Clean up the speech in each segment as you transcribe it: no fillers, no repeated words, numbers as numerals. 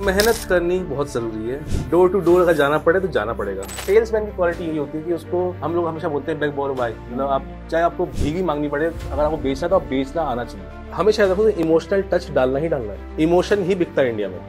मेहनत करनी बहुत जरूरी है। डोर टू डोर अगर जाना पड़े तो जाना पड़ेगा। सेल्समैन की क्वालिटी यही होती है कि उसको हम लोग हमेशा बोलते हैं बैक बोरो बाय, मतलब आप चाहे आपको भीगी मांगनी पड़े, अगर आपको बेचना तो आप बेचना आना चाहिए। हमेशा याद रखो इमोशनल टच डालना ही डालना है। इमोशन ही बिकता है इंडिया में।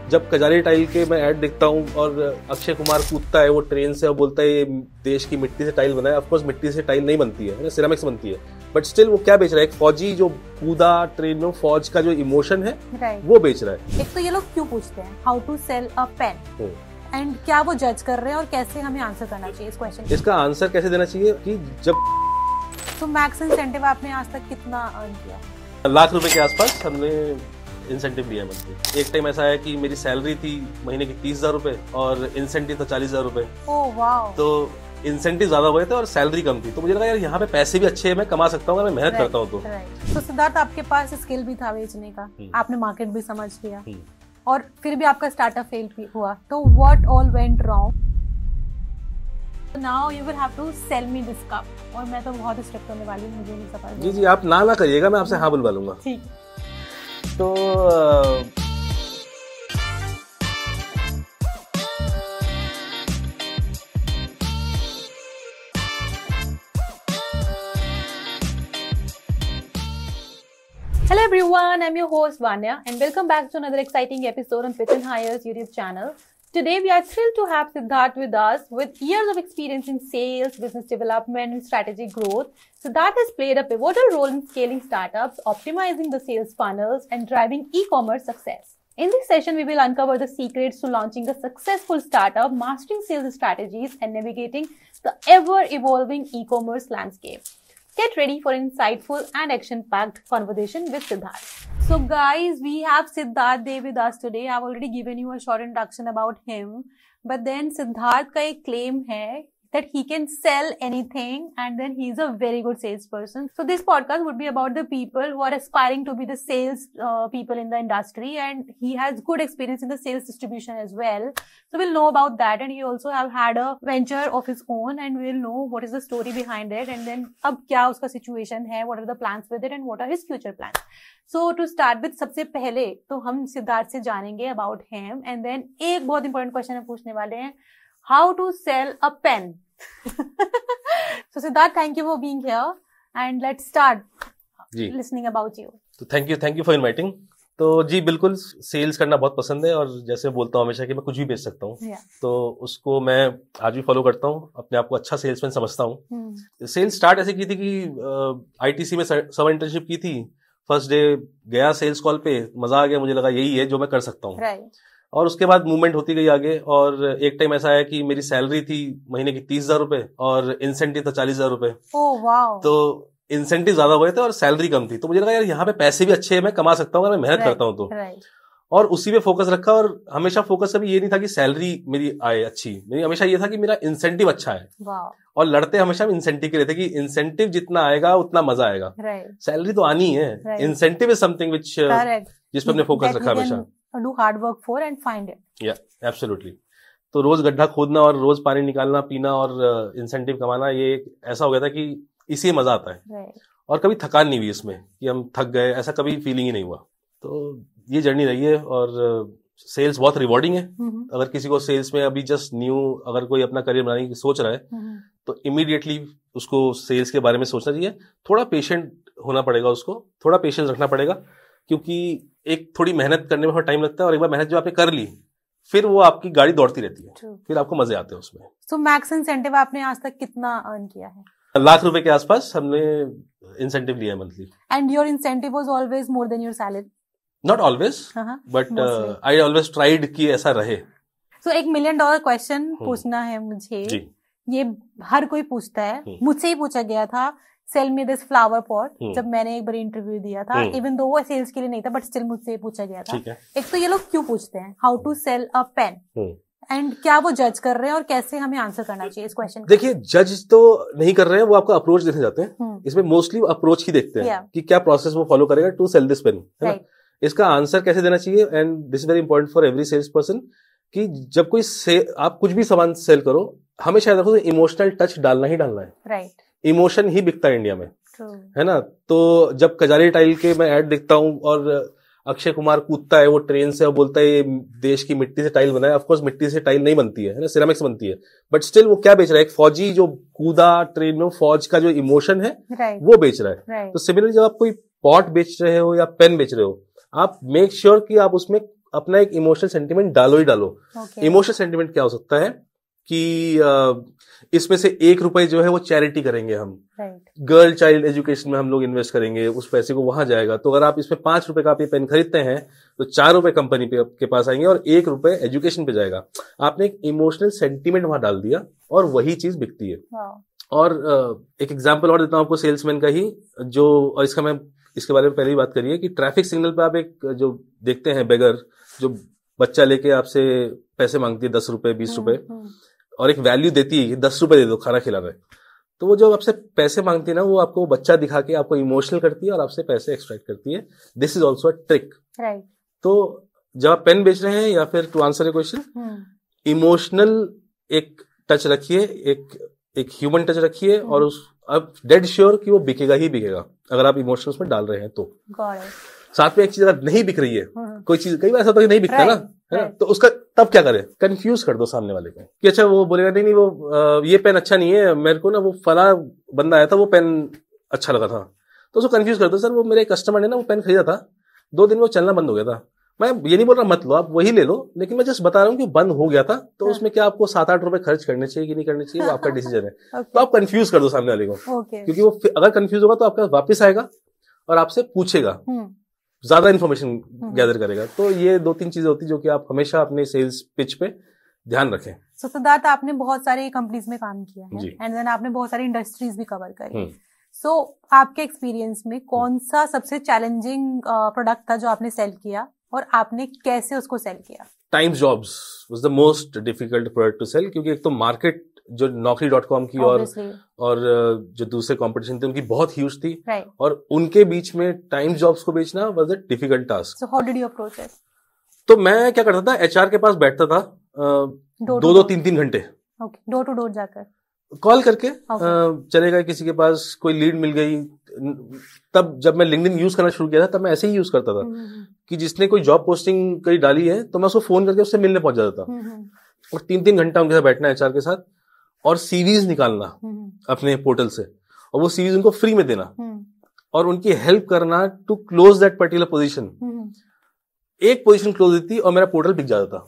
जब कजारी टाइल के मैं ऐड देखता हूँ और अक्षय कुमार कूदता है वो ट्रेन से और बोलता है ये देश की मिट्टी से टाइल बना है, ऑफकोर्स मिट्टी से टाइल नहीं बनती है, सिरेमिक्स बनती है, बट स्टिल वो क्या बेच रहा है? एक फौजी जो कूदा ट्रेन में, फौज का जो इमोशन है वो बेच रहा है। एक तो ये लोग क्यों पूछते हैं how to sell a pen, and क्या वो जज कर रहे हैं और कैसे हमें आंसर करना चाहिए इस क्वेश्चन? इसका आंसर कैसे देना चाहिए कि जब तो मैक्स इंसेंटिव आपने आज तक कितना अर्न किया? लाख रुपए के आसपास हमने इंसेंटिव लिया मंथली। एक टाइम ऐसा है कि मेरी सैलरी थी महीने की 30,000 रुपए और इंसेंटिव था 40,000 रुपए। Oh wow. तो इंसेंटिव ज्यादा हुए थे और सैलरी कम थी, तो मुझे लगा यार यहाँ पे पैसे भी अच्छे हैं, मैं कमा सकता हूँ अगर मैं मेहनत करता हूँ तो सिद्धार्थ, आपके पास स्किल भी था बेचने का, आपने मार्केट भी समझ लिया और फिर भी आपका स्टार्टअप फेल भी हुआ, तो what all went wrong? Now you will have to sell me this cup. और मैं तो बहुत स्ट्रिक्ट होने वाली हूँ, मुझे नहीं समझ। जी आप ना करिएगा, मैं आपसे हाँ बुलवा लूंगा। ठीक। तो Hello everyone, I'm your host Vanya and welcome back to another exciting episode on Pitch and Hire's YouTube channel. Today we are thrilled to have Siddharth with us with years of experience in sales, business development and strategic growth. Siddharth has played a pivotal role in scaling startups, optimizing the sales funnels and driving e-commerce success. In this session, we will uncover the secrets to launching a successful startup, mastering sales strategies and navigating the ever-evolving e-commerce landscape. Get ready for insightful and action-packed conversation with Siddharth. So guys, we have Siddharth Dey with us today. I've already given you a short introduction about him. But then Siddharth का एक claim है that he can sell anything and then he's a very good salesperson. So this podcast would be about the people who are aspiring to be the sales people in the industry, and he has good experience in the sales distribution as well. So we'll know about that, and he also have had a venture of his own and we'll know what is the story behind it and then अब क्या उसका situation है, what are the plans with it and what are his future plans. So to start with, सबसे पहले तो हम सिद्धार्थ से जानेंगे about him and then एक बहुत important question हम पूछने वाले हैं, how to sell a pen. So Siddharth, thank you for being here and let's start listening about you. तो thank you for inviting. तो जी बिल्कुल, सेल्स करना बहुत पसंद है और जैसे बोलता हूँ हमेशा कि मैं कुछ भी बेच सकता हूँ, तो उसको मैं आज भी फॉलो करता हूँ, अपने आप को अच्छा सेल्समैन समझता हूँ। सेल्स स्टार्ट ऐसे की थी कि आईटीसी में समर इंटर्नशिप की थी। फर्स्ट डे गया सेल्स कॉल पे, मजा आ गया, मुझे लगा यही है जो मैं कर सकता हूँ। और उसके बाद मूवमेंट होती गई आगे और एक टाइम ऐसा है कि मेरी सैलरी थी महीने की 30,000 रुपए और इंसेंटिव था 40,000 रुपए। Oh wow. तो इंसेंटिव ज्यादा हुए थे और सैलरी कम थी, तो मुझे लगा यार यहाँ पे पैसे भी अच्छे हैं, मैं कमा सकता हूँ अगर मैं मेहनत करता हूँ तो। और उसी पे फोकस रखा और हमेशा फोकस कभी ये नहीं था कि सैलरी मेरी आए अच्छी, मेरी हमेशा ये था कि मेरा इंसेंटिव अच्छा है। और लड़ते हमेशा हम इंसेंटिव के लिए थे कि इंसेंटिव जितना आएगा उतना मजा आएगा, सैलरी तो आनी है। इंसेंटिव इज समथिंग विच जिस पर हमने फोकस रखा हमेशा। Do hard work for and find it. Yeah, absolutely. तो रोज गड्ढा खोदना और रोज पानी निकालना, पीना और इंसेंटिव कमाना, ये ऐसा हो गया था कि इसी में मजा आता है। और कभी थकान नहीं हुई इसमें कि हम थक गए, ऐसा कभी फीलिंग ही नहीं हुआ। तो ये जर्नी रही है और सेल्स बहुत रिवॉर्डिंग है। अगर किसी को सेल्स में अभी जस्ट न्यू अगर कोई अपना करियर बनाने की सोच रहा है तो इमीडिएटली उसको सेल्स के बारे में सोचना चाहिए। थोड़ा पेशेंट होना पड़ेगा, उसको थोड़ा पेशेंस रखना पड़ेगा, क्योंकि एक थोड़ी मेहनत करने में थोड़ा टाइम लगता है और एक बार मेहनत जो आपने कर ली फिर वो आपकी गाड़ी दौड़ती रहती है, फिर आपको मजे आते हैं उसमें। So मैक्स इंसेंटिव आपने आज तक कितना अर्न किया है? लाख रुपए के आसपास हमने इंसेंटिव लिया है monthly. And your incentive was always more than your salary? Not always, but I always tried कि ऐसा रहे। So $1 million क्वेश्चन पूछना है मुझे जी। ये हर कोई पूछता है, मुझसे ही पूछा गया था, cell me this flower pot, जब मैंने एक बार इंटरव्यू दिया था, इवन दो वो सेल्स के लिए नहीं था बट स्टिल मुझसे पूछा गया था। एक तो ये लोग क्यों पूछते हैं how to sell a pen, and क्या वो जज कर रहे हैं और कैसे हमें आंसर करना चाहिए इस क्वेश्चन? देखिए, जज तो नहीं कर रहे हैं, वो आपका अप्रोच देखने जाते हैं। इसमें मोस्टली अप्रोच ही देखते हैं कि क्या प्रोसेस वो फॉलो करेगा टू सेल दिस पेन, है ना। इसका आंसर कैसे देना चाहिए, and this is very important for every sales person, कि जब कोई आप कुछ भी सामान सेल करो, हमेशा याद रखो इमोशनल टच डालना ही डालना है। इमोशन ही बिकता है इंडिया में, है ना। तो जब कजारी टाइल के मैं ऐड देखता हूँ और अक्षय कुमार कूदता है वो ट्रेन से और बोलता है ये देश की मिट्टी से टाइल बना है, ऑफकोर्स मिट्टी से टाइल नहीं बनती है ना, सिरेमिक्स बनती है, बट स्टिल वो क्या बेच रहा है, एक फौजी जो कूदा ट्रेन में, फौज का जो इमोशन है वो बेच रहा है। तो सिमिलरली जब आप कोई पॉट बेच रहे हो या पेन बेच रहे हो, आप मेक श्योर कि आप उसमें अपना एक इमोशनल सेंटिमेंट डालो ही डालो। इमोशनल सेंटिमेंट क्या हो सकता है कि इसमें से 1 रुपए जो है वो चैरिटी करेंगे हम, गर्ल चाइल्ड एजुकेशन में हम लोग इन्वेस्ट करेंगे, उस पैसे को वहां जाएगा। तो अगर आप इसमें 5 रुपए का आप ये पेन खरीदते हैं तो 4 रुपए कंपनी पे के पास आएंगे और 1 रुपए एजुकेशन पे जाएगा। आपने एक इमोशनल सेंटिमेंट वहां डाल दिया और वही चीज बिकती है। और एक एग्जाम्पल और देता हूं आपको सेल्समैन का ही, जो, और इसका मैं इसके बारे में पहले ही बात करिए कि ट्रैफिक सिग्नल पे आप एक जो देखते हैं बेगर, जो बच्चा लेके आपसे पैसे मांगती है 10 रुपए 20 रुपए और एक वैल्यू देती है कि 10 रुपए दे दो खाना खिला रहे, तो वो जो आपसे पैसे मांगती है ना, वो आपको बच्चा दिखा के आपको इमोशनल करती है और आपसे पैसे एक्सट्रैक्ट करती है। This is also a trick. तो जब आप पेन बेच रहे हैं या फिर to answer a question, emotional एक टच रखिए, एक ह्यूमन टच रखिए और उस अब डेड श्योर कि वो बिकेगा ही बिकेगा अगर आप इमोशनल उसमें डाल रहे हैं तो। साथ में एक चीज अगर नहीं बिक रही है, कोई चीज, कई बार ऐसा होता है कि नहीं बिकता ना, है ना, तो उसका तब क्या करें, कंफ्यूज कर दो सामने वाले को कि अच्छा वो बोलेगा नहीं वो ये पेन अच्छा नहीं है, मेरे को ना वो फला बंदा आया था वो पेन अच्छा लगा था, तो उसको कंफ्यूज कर दो, सर वो मेरे कस्टमर ने ना वो पेन खरीदा था, 2 दिन में वो चलना बंद हो गया था, मैं ये नहीं बोल रहा मत लो, आप वही ले लो, लेकिन मैं जस्ट बता रहा हूँ कि बंद हो गया था, तो उसमें क्या आपको 7-8 रुपए खर्च करने चाहिए कि नहीं करने चाहिए, वो आपका डिसीजन है। तो आप कंफ्यूज कर दो सामने वाले को, क्योंकि वो अगर कंफ्यूज होगा तो आपके पास वापस आएगा और आपसे पूछेगा, ज्यादा इन्फॉर्मेशन गैदर करेगा। तो ये 2-3 चीजें होती है जो कि आप हमेशा अपने सेल्स पिच पे ध्यान रखें। सो सिद्धार्थ, आपने बहुत सारी कंपनीज में काम किया है एंड देन आपने बहुत सारी इंडस्ट्रीज भी कवर करी। सो आपके एक्सपीरियंस में कौन सा सबसे चैलेंजिंग प्रोडक्ट था जो आपने सेल किया और आपने कैसे उसको सेल किया? Times Jobs was the most difficult product to sell, क्योंकि एक तो मार्केट जो Naukri.com की और जो दूसरे कंपटीशन थे उनकी बहुत ह्यूज थी, और उनके बीच में टाइम्स जॉब्स को बेचना was a difficult task. So how did you approach it? तो मैं क्या करता था, एचआर के पास बैठता था 2-2 3-3 घंटे, डोर टू डोर जाकर कॉल करके चले गए किसी के पास, कोई लीड मिल गई। तब जब मैं लिंक्डइन यूज करना शुरू किया था तब मैं ऐसे ही यूज करता था कि जिसने कोई जॉब पोस्टिंग कहीं डाली है तो मैं उसको फोन करके उससे मिलने पहुंच जाता था और 3-3 घंटा उनके साथ बैठना एचआर के साथ और सीवीज निकालना अपने पोर्टल से, और वो सीवीज उनको फ्री में देना और उनकी हेल्प करना to close that particular position. एक पोजीशन क्लोज होती थी और मेरा पोर्टल बिक जाता था।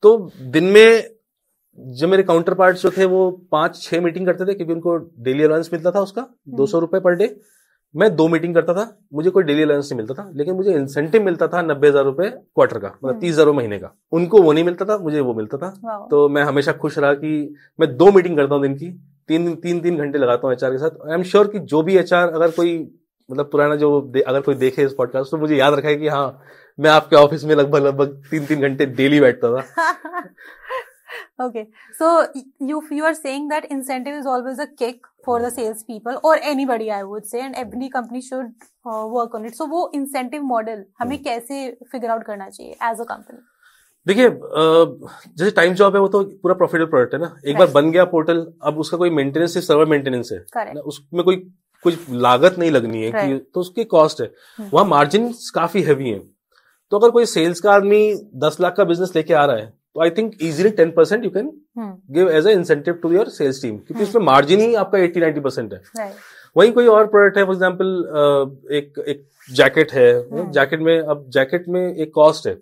तो दिन में जब मेरे काउंटर पार्ट्स जो थे वो 5-6 मीटिंग करते थे, क्योंकि उनको डेली अलाउंस मिलता था उसका 200 रुपए पर डे। मैं 2 मीटिंग करता था, मुझे कोई डेली अलाउंस नहीं मिलता था, लेकिन मुझे इंसेंटिव मिलता था 90,000 रुपए क्वार्टर का, मतलब 30,000 महीने का। उनको वो नहीं मिलता था, मुझे वो मिलता था। तो मैं हमेशा खुश रहा कि मैं 2 मीटिंग करता हूँ दिन की, 3 घंटे लगाता हूँ एचआर के साथ। आई एम श्योर कि जो भी एचआर, अगर कोई मतलब पुराना जो अगर कोई देखे इस पॉडकास्ट तो मुझे याद रखा है कि हाँ, मैं आपके ऑफिस में लगभग 3-3 घंटे डेली बैठता था। Okay, so you are saying that incentive is always a kick for the salespeople or anybody, I would say, and every company should work on it. So वो incentive model हमें कैसे figure out करना चाहिए as a company? देखिए, जैसे time job है वो तो पूरा प्रॉफिटेबल प्रोडक्ट है ना, एक बार बन गया पोर्टल, अब उसका कोई मेंटेनेंस, सिर्फ सर्वर मेंटेनेंस है, उसमें कोई कुछ लागत नहीं लगनी है कि, तो उसकी कॉस्ट है, वहां मार्जिन काफी हैवी है। तो अगर कोई सेल्स का आदमी 10 लाख का बिजनेस लेके आ रहा है तो I think easily 10% you can give as a incentive to your sales team, क्योंकि उसमें मार्जिन ही आपका 80-90% है। वहीं कोई और प्रोडक्ट है, फॉर एग्जांपल एक जैकेट है, जैकेट में, अब जैकेट में एक कॉस्ट है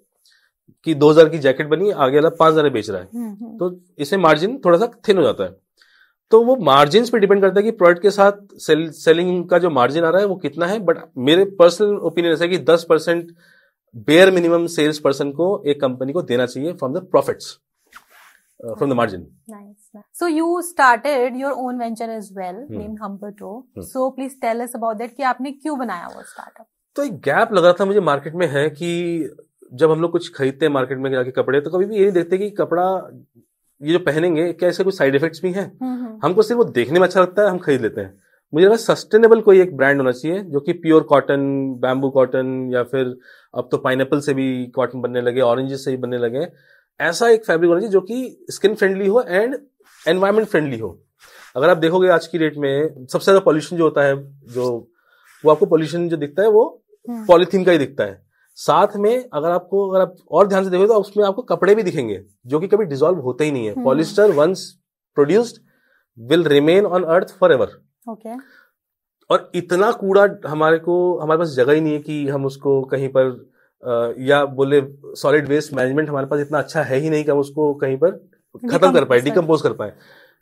कि 2,000 की जैकेट बनी, आगे वाला 5,000 बेच रहा है, तो इसमें मार्जिन थोड़ा सा थिन हो जाता है। तो वो मार्जिन पे डिपेंड करता है कि प्रोडक्ट के साथ सेलिंग का जो मार्जिन आ रहा है वो कितना है। बट मेरे पर्सनल ओपिनियन ऐसा है कि 10% बेयर मिनिमम सेल्स पर्सन को एक कंपनी को देना चाहिए from the profits, from the margin. Nice. So you started your own venture as well, named Humberto. So please tell us about that कि आपने क्यों बनाया वो स्टार्टअप? तो एक गैप लग रहा था मुझे मार्केट में, है कि जब हम लोग कुछ खरीदते हैं मार्केट में जाके कपड़े, तो कभी भी ये नहीं देखते कि कपड़ा ये जो पहनेंगे क्या इसके कुछ साइड इफेक्ट्स भी हैं। हमको सिर्फ वो देखने में अच्छा लगता है, हम खरीद लेते हैं। मुझे लगा सस्टेनेबल कोई एक ब्रांड होना चाहिए जो कि प्योर कॉटन, बैम्बू कॉटन, या फिर अब तो पाइनएप्पल से भी कॉटन बनने लगे, ऑरेंजेस से भी बनने लगे, ऐसा एक फैब्रिक होना चाहिए जो कि स्किन फ्रेंडली हो एंड एनवायरमेंट फ्रेंडली हो। अगर आप देखोगे आज की डेट में सबसे ज्यादा पॉल्यूशन जो होता है, जो वो आपको पॉल्यूशन जो दिखता है वो पॉलीथीन का ही दिखता है, साथ में अगर आप और ध्यान से देखोगे तो उसमें आपको कपड़े भी दिखेंगे जो कि कभी डिसॉल्व होते ही नहीं है। Polyester once produced will remain on earth forever okay. ओके। और इतना कूड़ा हमारे पास जगह ही नहीं है कि हम उसको कहीं पर या बोले सॉलिड वेस्ट मैनेजमेंट हमारे पास इतना अच्छा है ही नहीं कि हम उसको कहीं पर खत्म कर पाए, डिकम्पोज कर पाए,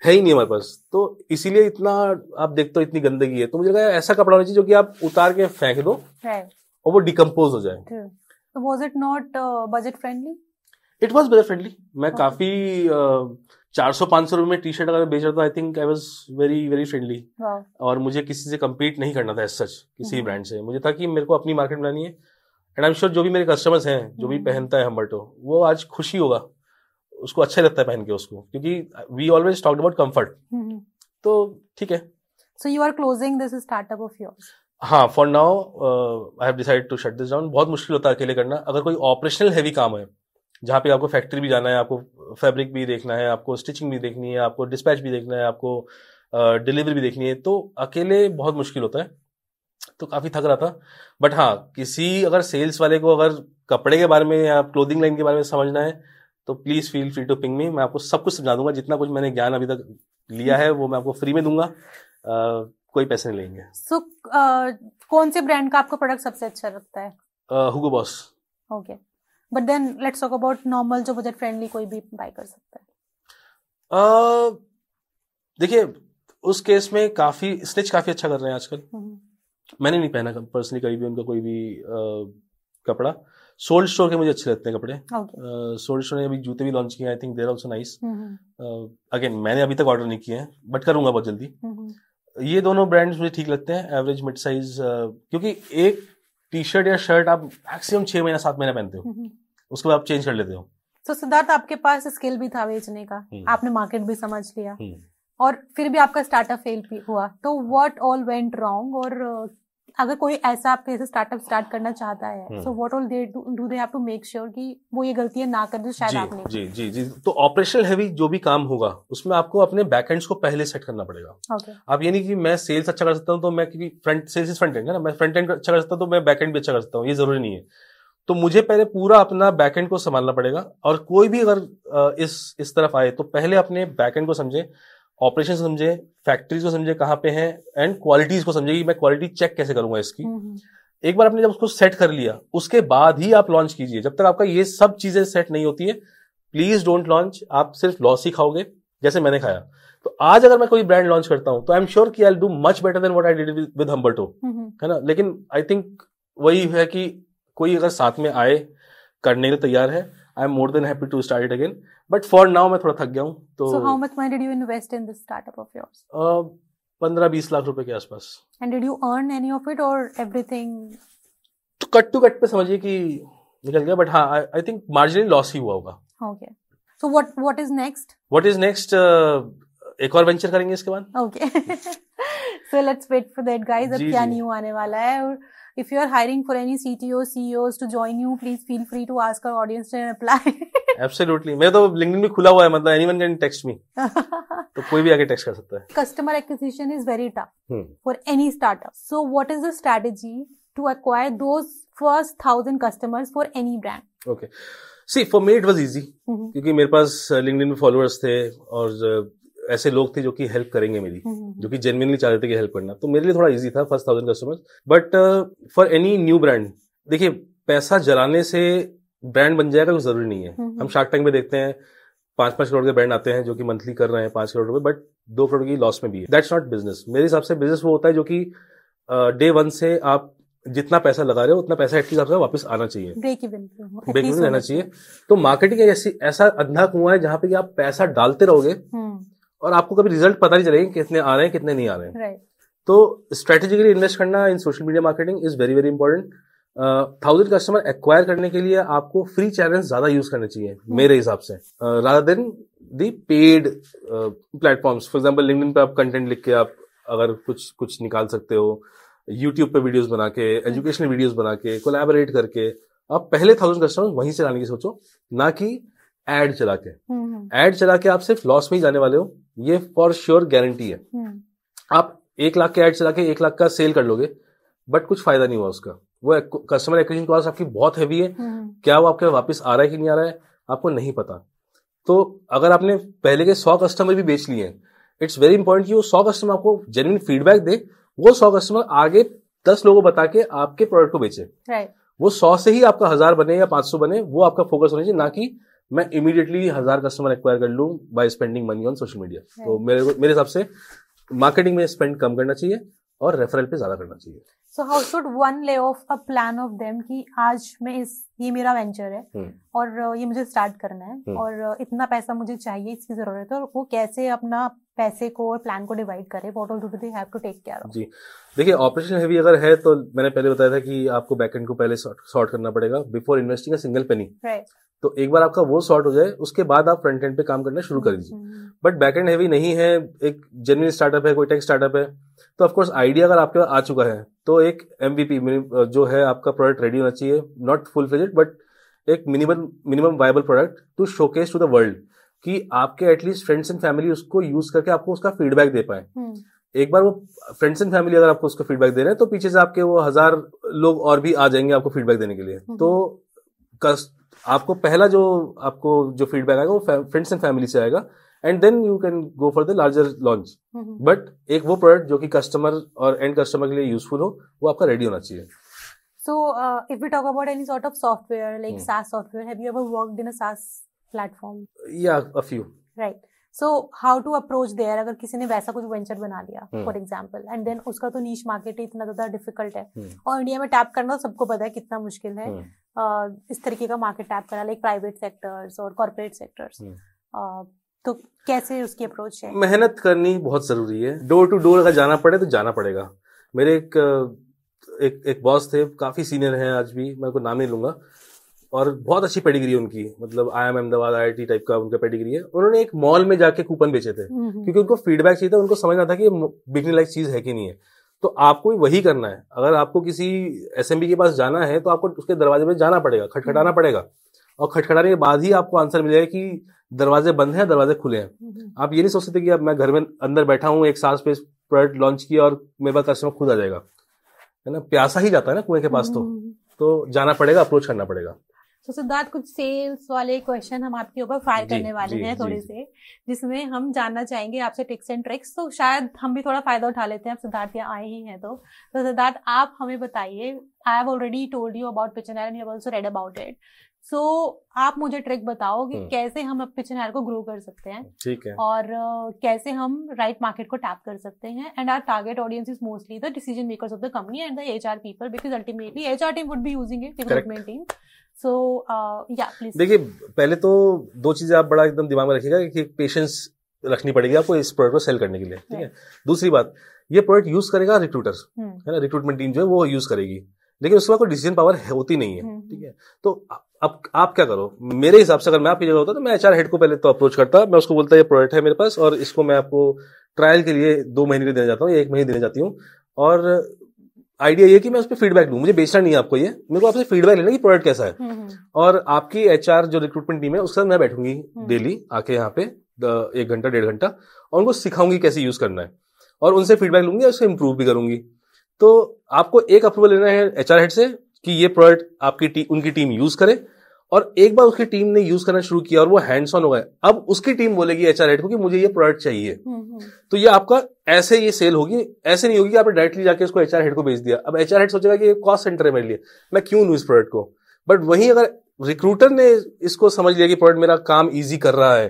है ही नहीं हमारे पास। तो इसीलिए इतना आप देखते हो इतनी गंदगी है। तो मुझे लगा ऐसा कपड़ा होना चाहिए जो कि आप उतार के फेंक दो और वो डिकम्पोज हो जाए। Was it not budget friendly? It was budget friendly. मैं काफी 400-500 रुपए में टी शर्ट अगर बेच रहा था, I think I was very very friendly. और मुझे किसी से कम्पीट नहीं करना था एज सच, किसी ब्रांड से। मुझे था कि मेरे को अपनी मार्केट बनानी है। एंड आई एम श्योर जो भी मेरे कस्टमर्स हैं, जो भी पहनता है हम्बर्टो, वो आज खुशी होगा, उसको अच्छा लगता है पहन के उसको, क्योंकि we always talked about comfort. तो ठीक है। So you are closing this startup of yours? हाँ, for now I have decided to shut this down. बहुत मुश्किल होता है अकेले करना। अगर कोई ऑपरेशनल हैवी काम है जहाँ पे आपको फैक्ट्री भी जाना है, आपको फैब्रिक भी देखना है, आपको स्टिचिंग भी देखनी है, आपको डिस्पैच भी देखना है, आपको डिलीवरी भी देखनी है, तो अकेले बहुत मुश्किल होता है। तो काफी थक रहा था। बट हाँ, किसी अगर सेल्स वाले को अगर कपड़े के बारे में या क्लोथिंग लाइन के बारे में समझना है तो please feel free to ping me. मैं आपको सब कुछ समझा दूंगा। जितना कुछ मैंने ज्ञान अभी तक लिया है वो मैं आपको फ्री में दूंगा। कोई पैसे नहीं लेंगे। सो कौन से ब्रांड का आपको प्रोडक्ट सबसे अच्छा लगता है? Hugo Boss. Okay, but then let's talk about normal, जो बजट फ्रेंडली कोई भी बाय कर सकता है। देखिए, उस केस में काफी स्टिच काफी अच्छा कर रहे हैं आजकल। मैंने नहीं पहना पर्सनली कभी भी उनका कोई भी कपड़ा। सोल्ड स्टोर के मुझे अच्छे लगते हैं कपड़े। सोल्ड स्टोर ने अभी जूते भी लॉन्च किए, I think they are also nice. Again मैंने अभी तक ऑर्डर नहीं किए हैं, बट करूंगा बहुत जल्दी। ये दोनों ब्रांड्स मुझे ठीक लगते हैं, एवरेज मिड साइज। क्योंकि एक टी शर्ट या शर्ट आप मैक्सिमम 6 महीना 7 महीना पहनते हो, उसके बाद आप चेंज कर लेते हो। तो सिद्धार्थ, आपके पास स्किल भी था बेचने का, आपने मार्केट भी समझ लिया, और फिर भी आपका स्टार्टअप फेल भी हुआ। तो व्हाट ऑल वेंट रॉन्ग? और अगर कोई ऐसा आपके जैसे स्टार्टअप स्टार्ट करना चाहता है, so what all do they have to make sure कि वो ये गलतियां ना कर जो शायद आपने। जी जी जी। तो ऑपरेशनल हैवी जो भी काम होगा उसमें आपको अपने बैकएंड्स को पहले सेट करना पड़ेगा। आप ये नहीं कि मैं सेल्स अच्छा कर सकता हूँ तो मैं, क्योंकि front sales is front end है ना, मैं फ्रंट एंड अच्छा कर सकता हूँ तो मैं बैकएंड भी अच्छा कर सकता हूँ, ये जरूरी नहीं है। तो मुझे पहले पूरा अपना बैकएंड को संभालना पड़ेगा। और कोई भी अगर इस तरफ आए तो पहले अपने बैकएंड को समझे, ऑपरेशन समझे, फैक्ट्रीज को समझे कहाँ पे हैं, एंड क्वालिटीज को समझे कि मैं क्वालिटी चेक कैसे करूंगा इसकी। एक बार आपने जब उसको सेट कर लिया, उसके बाद ही आप लॉन्च कीजिए। जब तक आपका ये सब चीजें सेट नहीं होती है, प्लीज डोंट लॉन्च। आप सिर्फ लॉस ही खाओगे, जैसे मैंने खाया। तो आज अगर मैं कोई ब्रांड लॉन्च करता हूं तो आई एम श्योर कि I will do much better than what I did with Humberto, है ना। लेकिन आई थिंक वही है कि कोई अगर साथ में आए, करने के लिए तैयार है, I am more than happy to start it again. But for now मैं थोड़ा थक गया हूँ। तो how much money did you invest in this startup of yours? 15-20 lakh रुपए के आसपास। And did you earn any of it और एवरीथिंग? तो कट टू कट पे समझिए कि निकल गया, बट हाँ, आई थिंक मार्जिनली लॉस ही हुआ होगा। Okay, so what is next? What is next? एक और वेंचर करेंगे इसके बाद। Okay, so let's wait for that guys. अब क्या न्यू आने वाला है? और if you are hiring for any CTOs, CEOs to join you, please feel free to ask our audience to apply. Absolutely. मेरा तो LinkedIn भी खुला हुआ है, मतलब anyone can text me. तो कोई भी आके टेक्स्ट कर सकता है। Customer acquisition is very tough for any startup. So what is the strategy to acquire those first 1,000 customers for any brand? Okay. See, for me it was easy. क्योंकि मेरे पास LinkedIn में followers थे और ऐसे लोग थे जो कि हेल्प करेंगे मेरी, जो कि जेन्युइनली चाहते थे कि हेल्प करना। तो मेरे लिए थोड़ा इजी था first 1,000 customers. But for any new brand, देखिए, पैसा जलाने से ब्रांड बन जाएगा तो जरूरी नहीं है। हम शार्क टैंक में देखते हैं 5-5 करोड़ के ब्रांड आते हैं जो कि मंथली कर रहे हैं 5 करोड़ रुपए, बट 2 करोड़ की लॉस में भी है। That's not business. मेरे हिसाब से बिजनेस वो होता है जो कि डे 1 से आप जितना पैसा लगा रहे हो उतना पैसा एटलीस्ट आपका वापस आना चाहिए, ब्रेक इवन रहना चाहिए। तो मार्केटिंग ऐसा अंधा कुआं है जहां पे आप पैसा डालते रहोगे और आपको कभी रिजल्ट पता नहीं चलेगा कितने आ रहे हैं कितने नहीं आ रहे हैं। तो स्ट्रेटेजिकली इन्वेस्ट करना in social media marketing is very very important. 1,000 customer acquire करने के लिए आपको फ्री चैनल्स ज्यादा यूज करने चाहिए मेरे हिसाब से, rather than the paid platforms. For example LinkedIn पे आप कंटेंट लिख के आप अगर कुछ निकाल सकते हो, यूट्यूब पे वीडियोस बना के, एजुकेशनल वीडियोस बना के, कोलैबोरेट करके आप पहले 1,000 कस्टमर्स वहीं से लाने की सोचो, ना कि एड चला के। एड चला के आप सिर्फ लॉस में ही जाने वाले हो, ये फॉर श्योर गारंटी है। आप 1 लाख के एड चला के 1 लाख का सेल कर लोगे, बट कुछ फायदा नहीं हुआ उसका। वो कस्टमर एक्विजिशन कॉस्ट आपकी बहुत हैवी है, क्या वो आपके वापस आ रहा है कि नहीं आ रहा है आपको नहीं पता। तो अगर आपने पहले के 100 कस्टमर भी बेच लिए हैं, इट्स वेरी इंपॉर्टेंट कि वो 100 कस्टमर आपको जेन्युइन फीडबैक दे, वो 100 कस्टमर आगे 10 लोगों को बता के आपके प्रोडक्ट को बेचे। वो 100 से ही आपका 1000 बने या 500 बने, वो आपका फोकस होना चाहिए, ना कि मैं इमीडिएटली 1000 कस्टमर एक्वायर कर लूं by spending money on social media. तो मेरे हिसाब से मार्केटिंग में स्पेंड कम करना चाहिए और रेफरल पे ज्यादा करना चाहिए। So how should one lay off a plan of them कि आज मैं ये मेरा वेंचर है और ये मुझे स्टार्ट करना है और इतना पैसा मुझे चाहिए, इसकी जरूरत है, और वो कैसे अपना पैसे को और प्लान को डिवाइड करे, what all do they have to take care of? जी देखिए, ऑपरेशन हेवी अगर है तो मैंने पहले बताया था कि आपको बैकएंड को पहले सॉर्ट करना पड़ेगा before investing a single penny. तो एक बार आपका वो सॉर्ट हो जाए, उसके बाद आप फ्रंट एंड पे काम करना शुरू कर दीजिए। बट बैकएंड हेवी नहीं है, एक जेन्युइन स्टार्टअप है, कोई टेक स्टार्टअप है, तो ऑफकोर्स आइडिया अगर आपके पास आ चुका है तो एक MVP जो है आपका प्रोडक्ट रेडी होना चाहिए, नॉट फुल फ्लेजेड बट एक minimum viable product to showcase to the world, कि आपके एटलीस्ट फ्रेंड्स एंड फैमिली उसको यूज करके आपको उसका फीडबैक दे पाए। एक बार वो फ्रेंड्स एंड फैमिली अगर आपको उसका फीडबैक दे रहे हैं तो पीछे से आपके वो 1000 लोग और भी आ जाएंगे आपको फीडबैक देने के लिए। तो आपको पहला जो फीडबैक आएगा वो फ्रेंड्स एंड फैमिली से आएगा, and then you can go for the larger launch. But एक वो प्रोडक्ट जो कि कस्टमर और एंड कस्टमर के लिए यूजफुल हो, वो आपका रेडी होना चाहिए। So if we talk about any sort of software like SaaS software, have you ever worked in a SaaS platform? Yeah, a few. Right. So how to approach there? अगर किसी ने वैसा कुछ वेंचर बना लिया for example, and then उसका तो niche market इतना ज्यादा डिफिकल्ट है और इंडिया में टैप करना तो सबको पता है कितना मुश्किल है। इस तरीके का मार्केट टैप करना, लाइक प्राइवेट सेक्टर्स और कॉर्पोरेट सेक्टर्स, तो कैसे उसकी अप्रोच है? मेहनत करनी बहुत जरूरी है, डोर टू डोर अगर जाना पड़े तो जाना पड़ेगा। मेरे एक बॉस थे, काफी सीनियर हैं आज भी, मैं उनको नाम नहीं लूंगा, और बहुत अच्छी पेडिग्री है उनकी, मतलब IIM अहमदाबाद IIT टाइप का उनका पेडिग्री है। उन्होंने एक मॉल में जाके कूपन बेचे थे क्योंकि उनको फीडबैक चाहिए था, उनको समझना था कि बिकने लायक चीज है कि नहीं है। तो आपको वही करना है, अगर आपको किसी SMB के पास जाना है तो आपको उसके दरवाजे में जाना पड़ेगा, खटखटाना पड़ेगा, और खटखटाने के बाद ही आपको आंसर मिलेगा कि दरवाजे बंद हैं, दरवाजे खुले हैं। आप ये नहीं सोच सकते कि अब मैं घर में अंदर बैठा हूँ, एक SaaS पे प्रोडक्ट लॉन्च किया और मेरे पास कस्टमर खुद आ जाएगा, है ना। प्यासा ही जाता है ना कुएं के पास, तो जाना पड़ेगा, अप्रोच करना पड़ेगा। तो सिद्धार्थ, कुछ सेल्स वाले क्वेश्चन हम आपके ऊपर फायर करने वाले हैं थोड़े से, जिसमें हम जानना चाहेंगे आपसे टिप्स एंड ट्रिक्स, तो शायद हम भी थोड़ा फायदा उठा लेते हैं, आप सिद्धार्थ यहाँ आए ही हैं। तो सिद्धार्थ, आप हमें बताइए, I have already told you about Pitchner and you have also read about it, so आप मुझे ट्रिक बताओ कि कैसे हम पिचनर को ग्रो कर सकते हैं, ठीक है, और कैसे हम राइट मार्केट को टैप कर सकते हैं, and our target audience is mostly the decision makers of the company and the HR people, because ultimately HR team would be using it, development team. So ya please. देखिए, पहले तो 2 चीजें आप बड़ा एकदम दिमाग में रखिएगा कि पेशेंस रखनी पड़ेगी आपको इस प्रोडक्ट को सेल करने के लिए, ठीक है। दूसरी बात, ये प्रोडक्ट यूज करेगा रिक्रूटर, है ना, रिक्रूटमेंट टीम जो है वो यूज करेगी, लेकिन उसके बाद कोई डिसीजन पावर होती नहीं है, ठीक है। तो अब आप क्या करो, मेरे हिसाब से अगर मैं आपकी जगह होता तो मैं HR हेड को पहले तो अप्रोच करता, मैं उसको बोलता ये प्रोडक्ट है मेरे पास और इसको मैं आपको ट्रायल के लिए 2 महीने के लिए देना चाहता हूँ या 1 महीने देना चाहती हूँ, और आइडिया ये कि मैं उस पर फीडबैक लूं, मुझे बेचना नहीं है आपको, ये मेरे को आपसे फीडबैक लेना कि प्रोडक्ट कैसा है, और आपकी HR जो रिक्रूटमेंट टीम है उसके साथ मैं बैठूंगी डेली आके यहाँ पे 1 घंटा 1.5 घंटा, और उनको सिखाऊंगी कैसे यूज करना है, और उनसे फीडबैक लूंगी और उसको इम्प्रूव भी करूंगी। तो आपको एक अप्रूवल लेना है HR हेड से कि ये प्रोडक्ट आपकी उनकी टीम यूज करे, और एक बार उसकी टीम ने यूज करना शुरू किया और वो हैंड्स ऑन हो गए, अब उसकी टीम बोलेगी HR हेड को कि मुझे ये प्रोडक्ट चाहिए। तो ये आपका ऐसे ये सेल होगी, ऐसे नहीं होगी कि आपने डायरेक्टली जाके उसको HR हेड को भेज दिया। अब HR हेड सोचेगा कि ये कॉस्ट सेंटर है मेरे लिए, मैं क्यों लूं इस प्रोडक्ट को। बट वहीं अगर रिक्रूटर ने इसको समझ लिया कि प्रोडक्ट मेरा काम ईजी कर रहा है,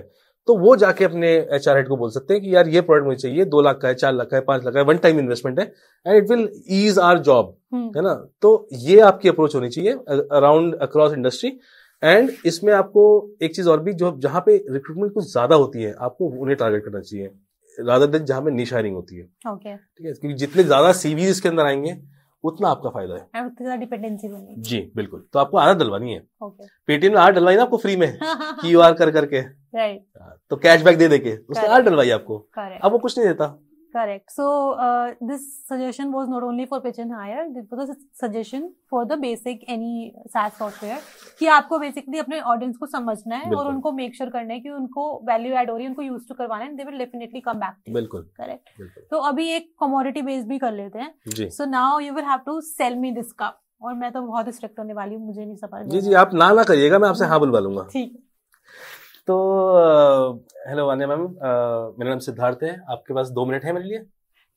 तो वो जाके अपने HR हेड को बोल सकते हैं कि यार ये प्रोडक्ट मुझे चाहिए, 2 लाख का है, 4 लाख का है, 5 लाख का है, 1 टाइम इन्वेस्टमेंट है and it will is our job, है ना। तो ये आपकी अप्रोच होनी चाहिए अराउंड अक्रॉस इंडस्ट्री। एंड इसमें आपको एक चीज और भी, जो जहां पे रिक्रूटमेंट कुछ ज्यादा होती है, आपको उन्हें टारगेट करना चाहिए रादर देन जहां पे निश हायरिंग होती है, ठीक है, क्योंकि जितने ज्यादा CV इसके अंदर आएंगे उतना आपका फायदा है, उतनी ज्यादा डिपेंडेंसी बनेगी। जी बिल्कुल। तो आपको आदत डलवानी है, पेटीएम में 8 डलवाई ना आपको फ्री में QR कर करके, राइट, तो कैशबैक दे देके उसने 8 डलवाई आपको, अब वो कुछ नहीं देता। Correct. So this suggestion was not only for pitch and hire, this was a suggestion for the basic any SaaS software, कि आपको बेसिकली अपने ऑडियंस को समझना है और उनको मेक श्योर करना है कि उनको वैल्यू एड हो रही है, उनको यूज टू करवाना है, they will definitely come back too. बिल्कुल, करेक्ट। तो अभी एक कमोडिटी बेस भी कर लेते हैं। So now you will have to sell me this cup, और मैं तो बहुत स्ट्रिक्ट होने वाली हूँ, मुझे नहीं समझ। जी, आप ना करिएगा, मैं आपसे हाँ बुलवा लूंगा। ठीक। तो हेलो वान्या मैम, मेरा नाम सिद्धार्थ है। आपके पास 2 मिनट है मेरे लिए?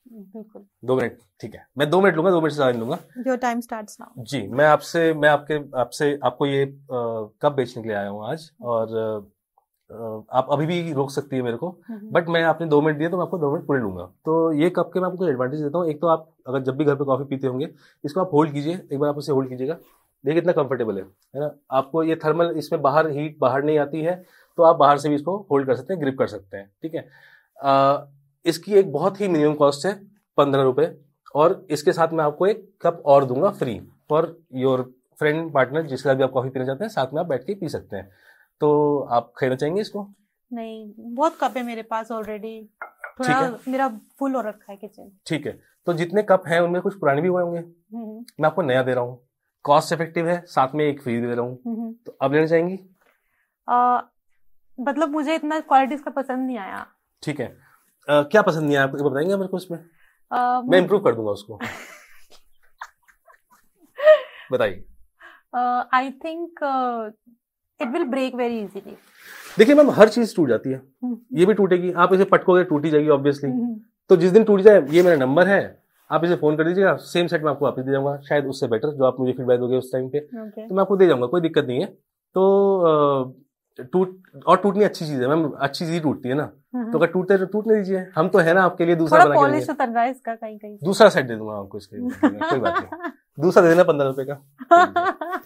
बिल्कुल 2 मिनट, ठीक है। मैं 2 मिनट लूंगा, 2 मिनट से ज्यादा नहीं लूंगा। Your time starts now. जी, मैं आपको ये कप बेचने के लिए आया हूँ आज, और आप अभी भी रोक सकती है मेरे को, बट मैं आपने 2 मिनट दिए तो मैं आपको 2 मिनट पूरे लूंगा। तो ये कप के मैं आपको एडवांटेज देता हूँ। एक तो आप अगर जब भी घर पे कॉफी पीते होंगे, इसको आप होल्ड कीजिए, एक बार आप उसे होल्ड कीजिएगा, देखिए कितना कंफर्टेबल है ना। आपको ये थर्मल, इसमें बाहर हीट बाहर नहीं आती है, तो आप बाहर से भी इसको होल्ड कर सकते हैं, ग्रिप कर सकते हैं, ठीक है। इसकी एक बहुत ही मिनिमम कॉस्ट है 15 रुपए, और इसके साथ मैं आपको एक कप और दूंगा free for your friend partner, जिसके साथ भी आप कॉफी पीना चाहते हैं, साथ में आप बैठ के पी सकते हैं। तो आप खरीदना चाहेंगे इसको? नहीं, बहुत कप है मेरे पास ऑलरेडी, थोड़ा मेरा फुल हो रखा है किचन। ठीक है, तो जितने कप हैं उनमें कुछ पुराने भी हुए होंगे, मैं आपको नया दे रहा हूँ, कॉस्ट इफेक्टिव है, साथ में एक फ्री दे रहा हूँ। तो अब लेना चाहेंगी? मतलब मुझे इतना क्वालिटी इसका पसंद नहीं आया। ठीक है, क्या पसंद नहीं आया आपको बताएंगे मेरे को? इसमें मैं इम्प्रूव कर दूंगा उसको। बताइए। I think it will break very easily. देखिए मैम, हर चीज टूट जाती है, ये भी टूटेगी। आप इसे पटकोगे, टूटी जाएगी ऑब्वियसली। तो जिस दिन टूट जाए, ये मेरा नंबर है, आप इसे फोन कर दीजिएगा, सेम सेट मैं आपको वापस दे जाऊंगा, शायद उससे बेटर जो आप मुझे फीडबैक दोगे उस टाइम पे। तो मैं आपको दे जाऊंगा, कोई दिक्कत नहीं है। तो टूटनी अच्छी चीज है मैम, अच्छी चीज टूटती है ना, तो अगर टूटते तो टूटने दीजिए, हम तो है ना आपके लिए। दूसरा बना के इसका दूसरा सेट दे दूंगा आपको इसके लिए, कोई बात नहीं, दूसरा दे देना 15 रुपए का।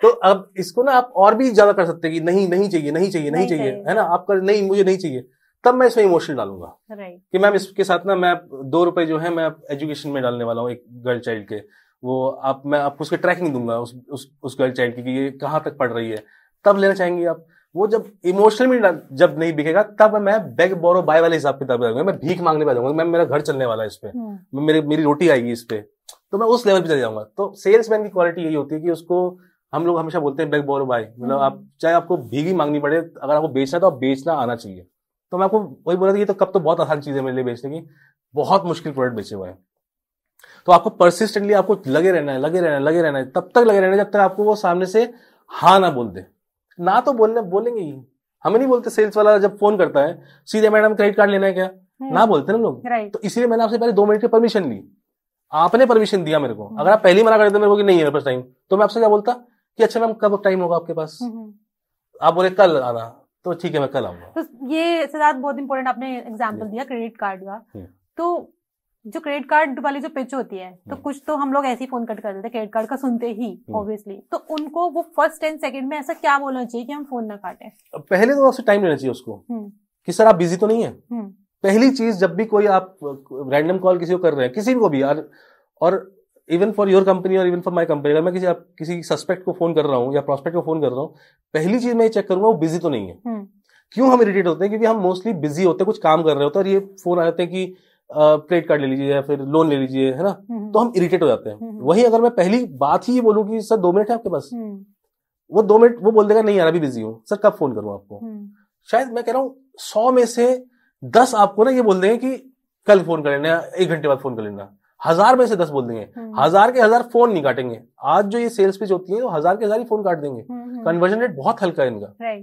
तो अब इसको ना आप और भी ज्यादा कर सकते हैं कि नहीं चाहिए, है ना, आप कर नहीं, मुझे नहीं चाहिए, तब मैं इसमें इमोशन डालूंगा कि मैम इसके साथ ना मैं 2 रुपए जो है मैं एजुकेशन में डालने वाला हूँ एक गर्ल चाइल्ड के, वो मैं आपको उसके ट्रैकिंग दूंगा उस गर्ल चाइल्ड की कि ये कहाँ तक पढ़ रही है, तब लेना चाहेंगे आप। वो जब इमोशनल में जब नहीं बिकेगा, तब मैं बेग बोरो बाय वाले हिसाब किताब जाऊंगा, मैं भीख मांगने पे जाऊंगा, मैं मेरा घर चलने वाला है इस पे, मेरी रोटी आएगी इस पे, तो मैं उस लेवल पे चले जाऊंगा। तो सेल्समैन की क्वालिटी यही होती है कि उसको हम लोग हमेशा बोलते हैं बेग बोरो बाय, मतलब आप चाहे आपको भीगी मांगनी पड़े, अगर आपको बेचना तो आप बेचना आना चाहिए। तो मैं आपको वही बोला था, ये तो कब तो बहुत आसान चीज है मेरे लिए बेचने की, बहुत मुश्किल प्रोडक्ट बेचे हुए हैं। तो आपको परसिस्टेंटली आपको लगे रहना है, तब तक लगे रहना है जब तक आपको वो सामने से हाँ ना बोल दे। ना तो बोलेंगे ही, हमें नहीं बोलते। सेल्स वाला जब फोन करता है सीधे मैडम क्रेडिट कार्ड लेना है क्या, ना बोलते ना लोग। तो इसीलिए मैंने आपसे पहले 2 मिनट की परमिशन ली, आपने परमिशन दिया मेरे को। अगर आप पहले ही मना कर देते मेरे को कि नहीं है मेरे पास टाइम, तो मैं आपसे क्या बोलता कि अच्छा मैम कब टाइम होगा आपके पास, आप बोले कल आना, तो ठीक है मैं कल आऊंगा। तो ये सिद्धार्थ बहुत इंपॉर्टेंट आपने एग्जांपल दिया क्रेडिट कार्ड का। तो जो क्रेडिट कार्ड वाली जो पिच होती है, तो कुछ तो हम लोग ऐसे ही फोन कट कर देते हैं क्रेडिट कार्ड का सुनते ही ऑब्वियसली। तो उनको वो फर्स्ट 10 सेकंड में ऐसा क्या बोलना चाहिए कि हम फोन ना काटें? पहले तो आपसे टाइम लेना चाहिए उसको कि सर आप बिजी तो नहीं है। पहली चीज, जब भी कोई आप रैंडम कॉल किसी को कर रहे हैं, किसी को भी, और इवन फॉर योर कंपनी और इवन फॉर माय कंपनी, अगर मैं किसी सस्पेक्ट को फोन कर रहा हूँ या प्रोस्पेक्ट को फोन कर रहा हूँ, पहली चीज मैं चेक करूंगा वो बिजी तो नहीं है। क्यों हम इरिटेट होते हैं? क्योंकि हम मोस्टली बिजी होते हैं, कुछ काम कर रहे होते हैं, और ये फोन आ जाते हैं कि क्रेडिट कार्ड ले लीजिए या फिर लोन ले लीजिए, है ना, तो हम इरिटेट हो जाते हैं। वही अगर मैं पहली बात ही ये बोलूँ कि सर 2 मिनट है आपके पास, वो 2 मिनट वो बोल देगा नहीं यार अभी बिजी हूँ, सर कब फोन करूँ आपको। शायद मैं कह रहा हूँ 100 में से 10 आपको ना ये बोल देंगे कि कल फोन कर लेना, 1 घंटे बाद फोन कर लेना। 1000 में से 10 बोल देंगे, 1000 के 1000 फोन नहीं काटेंगे। आज जो ये सेल्स पिच होती है, वो 1000 के 1000 ही फोन काट देंगे। कन्वर्जन रेट बहुत हल्का है इनका।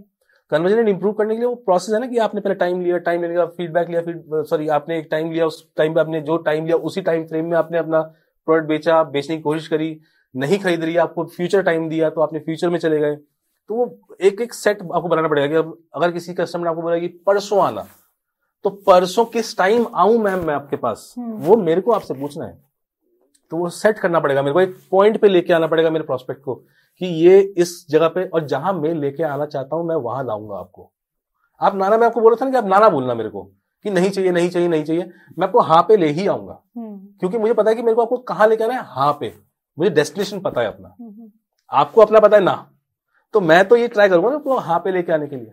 कन्वर्जन रेट इंप्रूव करने के लिए वो प्रोसेस है ना कि आपने पहले टाइम लेने का फीडबैक लिया, आपने एक टाइम लिया, उस टाइम पे आपने जो टाइम लिया उसी टाइम फ्रेम में आपने अपना प्रोडक्ट बेचा, बेचने की कोशिश करी, नहीं खरीद रही, आपको फ्यूचर टाइम दिया तो आपने फ्यूचर में चले गए। तो वो एक सेट आपको बनाना पड़ेगा कि अगर किसी कस्टमर ने आपको बोला कि परसों आना, तो परसों किस टाइम आऊं मैम मैं आपके पास, वो मेरे को आपसे पूछना है। तो वो सेट करना पड़ेगा मेरे को, एक पॉइंट पे लेके आना पड़ेगा मेरे प्रोस्पेक्ट को कि ये इस जगह पे, और जहां मैं लेके आना चाहता हूं मैं वहां लाऊंगा आपको। आप नाना, मैं आपको बोला था ना कि आप नाना बोलना मेरे को कि नहीं चाहिए, मैं आपको हाँ पे ले ही आऊंगा, क्योंकि मुझे पता है कि मेरे को आपको कहाँ लेके आना है, हाँ पे। मुझे डेस्टिनेशन पता है अपना, आपको अपना पता है ना, तो मैं तो ये ट्राई करूंगा ना आपको हाँ पे लेके आने के लिए।